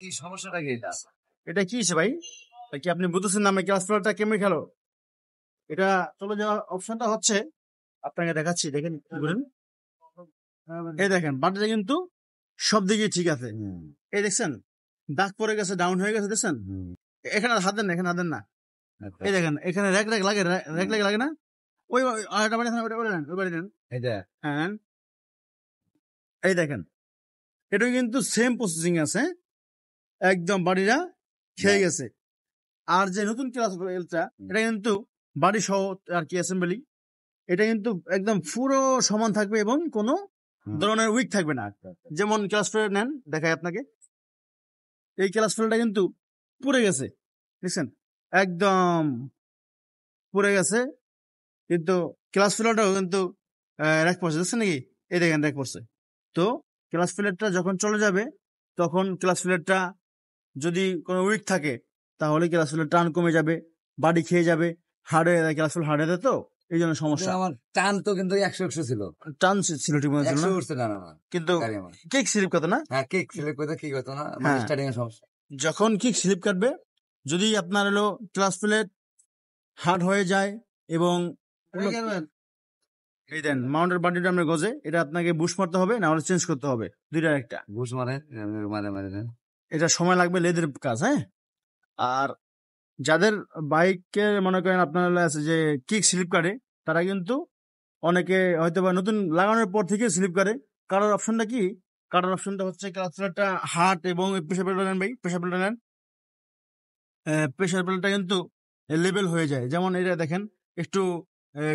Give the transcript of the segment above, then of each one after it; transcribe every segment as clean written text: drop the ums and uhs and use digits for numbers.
কি সমস্যাটা কি এটা? এটা কি হয়েছে ভাই? কি আপনি বুঝতেছেন না আমি ক্লাস ফ্লোরটা কেমনে খেলো? এটা চলে যাওয়ার অপশনটা হচ্ছে, আপনাকে দেখাচ্ছি, দেখেন কি করেন। এই দেখেন বাটিটা কিন্তু সব দিকে ঠিক আছে। এই দেখছেন দাগ পড়ে গেছে, ডাউন হয়ে গেছে, দেখছেন? এখানে হাত দেন না, এখানে হাত দেন না। এই দেখেন এখানে র্যাক র্যাক লাগে, র্যাক র্যাক লাগে না? ওই আরেকটা বাড়ি ওই বাড়ি নেন। এটা হ্যাঁ, এই দেখেন এটা কিন্তু সেম প্রসেসিং আছে, একদম বাড়িটা খেয়ে গেছে। আর যে নতুন ক্লাস এটা কিন্তু বাড়ি সহ আর কি অ্যাসেম্বলি, এটা কিন্তু একদম পুরো সমান থাকবে এবং কোনো ধরনের উইক থাকবে না। যেমন ক্লাস ফেল নেন, দেখায় আপনাকে, এই ক্লাস ফেলটা কিন্তু পুড়ে গেছে, দেখছেন একদম পুড়ে গেছে, কিন্তু ক্লাস ফেলারটাও কিন্তু র্যাক পড়ছে, দেখছেন নাকি? এই দেখেন র্যাক পড়ছে। তো ক্লাস ফিলারটা যখন চলে যাবে তখন ক্লাস ফিলারটা যদি কোনো উইক থাকে তাহলে ক্লাস ফিলার টান কমে যাবে, বাড়ি খেয়ে যাবে, হার্ড হয়ে যায়, ক্লাস ফিলার হার্ড হয়ে যায়, তো এই জন্য সমস্যা। আমার টান তো কিন্তু 100 ছিল, টান ছিল ঠিক মনে ছিল না, 100 উঠছে টান আমার কিন্তু গাড়ি আমার। কিক স্লিপ কথা না, হ্যাঁ, কিক স্লিপ করতে কি করতো না, মানে হ্যাঁ। স্টার্টিং এর সমস্যা। যখন কিক স্লিপ কাটবে, যদি আপনার হলো ক্লাস প্লেট হার্ড হয়ে যায় এবং এই দেন মাউন্টের বাটিটা আমরা গজে, এটা আপনাকে বুশ মারতে হবে, না হলে চেঞ্জ করতে হবে, দুইটার একটা। বুশ মারে মারে মারে না। এটা সময় লাগবে, লেদের কাজ, হ্যাঁ। আর যাদের বাইকের মনে করেন আপনার আছে যে কিক স্লিপ কাটে, তারা কিন্তু অনেকে হয়তো বা নতুন লাগানোর পর থেকে স্লিপ করে। কাটার অপশনটা কি? কাটার অপশনটা হচ্ছে ক্লাস প্লেটটা হার্ড এবং প্রেশার প্লেটটা নেন ভাই, প্রেশার প্লেটটা নেন। প্রেশার প্লেটটা কিন্তু লেভেল হয়ে যায়, যেমন এটা দেখেন একটু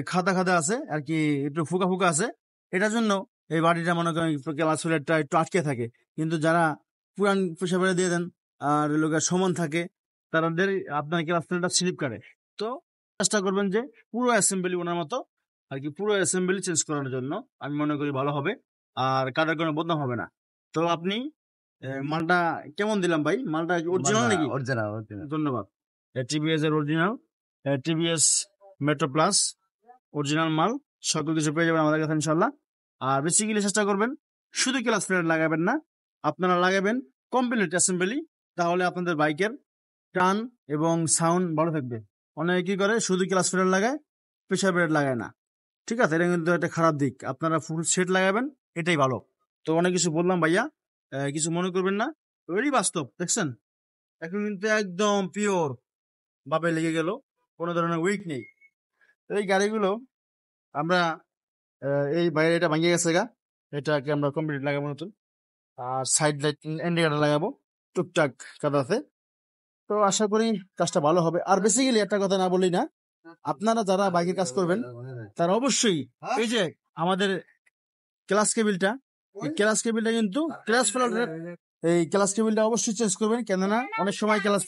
খাদা খাদা আছে আর কি, একটু ফুকা ফুকা আছে, এটার জন্য এই বাড়িটা মনে করেন ক্লাস প্লেটটা একটু আটকে থাকে। কিন্তু যারা পুরান প্রেশার প্লেট দিয়ে দেন আর লোকের সমান থাকে, তাদের আপনার ক্লাস প্লেটটা স্লিপ করে। তো চেষ্টা করবেন যে পুরো অ্যাসেম্বলি ওনার মতো আর কি, পুরো অ্যাসেম্বলি চেঞ্জ করার জন্য আমি মনে করি ভালো হবে, আর কাটার কোনো বদনাম হবে না। তো আপনি মালটা কেমন দিলাম ভাই? মালটা অরিজিনাল নাকি? অরিজিনাল। ধন্যবাদ। টিভিএস এর original, TVS metro plus original মাল, সকল কিছু পেয়ে যাবেন আমাদের কাছে ইনশাল্লাহ। আর বেসিক্যালি চেষ্টা করবেন শুধু ক্লাস প্লেট লাগাবেন না, আপনারা লাগাবেন কমপ্লিট অ্যাসেম্বলি, তাহলে আপনাদের বাইকের টান এবং সাউন্ড ভালো থাকবে। অনেকে কি করে শুধু ক্লাস প্লেট লাগায়, প্রেশার প্লেট লাগায় না, ঠিক আছে? এটা কিন্তু একটা খারাপ দিক, আপনারা ফুল সেট লাগাবেন, এটাই ভালো। তো অনেক কিছু বললাম ভাইয়া, কিছু মনে করবেন না, ওই বাস্তব দেখছেন, এখন কিন্তু একদম পিওর ভাবে লেগে গেল, কোনো ধরনের উইক নেই। এই গাড়িগুলো আমরা এই বাইরে এটা ভাঙিয়ে গেছে গা, এটাকে আমরা কমপ্লিট লাগাবো নতুন, আর সাইড লাইট ইন্ডিকেটার লাগাবো, টুকটাক কাজ আছে। তো আশা করি কাজটা ভালো হবে। আর বেসিক্যালি একটা কথা না বললেই না, আপনারা যারা বাইকের কাজ করবেন তারা অবশ্যই এই যে আমাদের ক্লাস কেবিলটা, এই ক্লাস কেবিলটা কিন্তু ক্লাস ফ্ল্যাটের, এই ক্লাস কেবিলটা অবশ্যই চেঞ্জ করবেন, কেননা অনেক সময় ক্লাস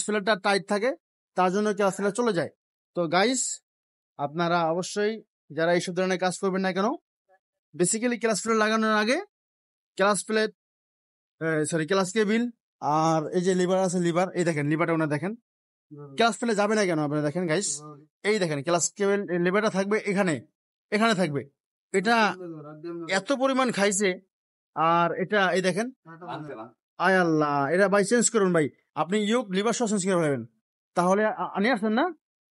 ফ্ল্যাটটা টাইট থাকে, তার জন্য ক্লাস ফ্ল্যাট চলে যায়। তো গাইস, আপনারা অবশ্যই যারা এইসব ধরনের কাজ করবেন না কেন, বেসিক্যালি ক্লাস প্লেট লাগানোর আগে glass plate, sorry glass cable, আর এই যে লিভার আছে, লিভার, এই দেখেন লিভারটা ওনার দেখেন, ক্লাস প্লেট যাবে না কেন আপনারা দেখেন গাইস, এই দেখেন ক্লাস কেবিল লিভারটা থাকবে এখানে, এখানে থাকবে, এটা এত পরিমাণ খাইছে। আর এটা এই দেখেন, আয় আল্লাহ, এটা ভাই চেঞ্জ করুন ভাই, আপনি ইউক লিভার সহ চেঞ্জ করে ফেলবেন। তাহলে নিয়ে আসছেন না,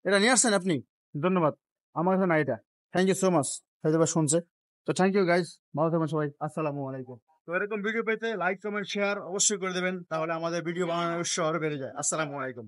এটা নিয়ে আসছেন আপনি, ধন্যবাদ। আমার কাছে না এটা, থ্যাংক ইউ সো মাচ, হয়তো বা শুনছে। তো থ্যাংক ইউ গাইজ, ভালো থাকবেন সবাই, আসসালামু আলাইকুম। তো এরকম ভিডিও পেতে লাইক কমেন্ট শেয়ার অবশ্যই করে দেবেন, তাহলে আমাদের ভিডিও বানানোর উৎসাহ আরো বেড়ে যায়। আসসালামু আলাইকুম।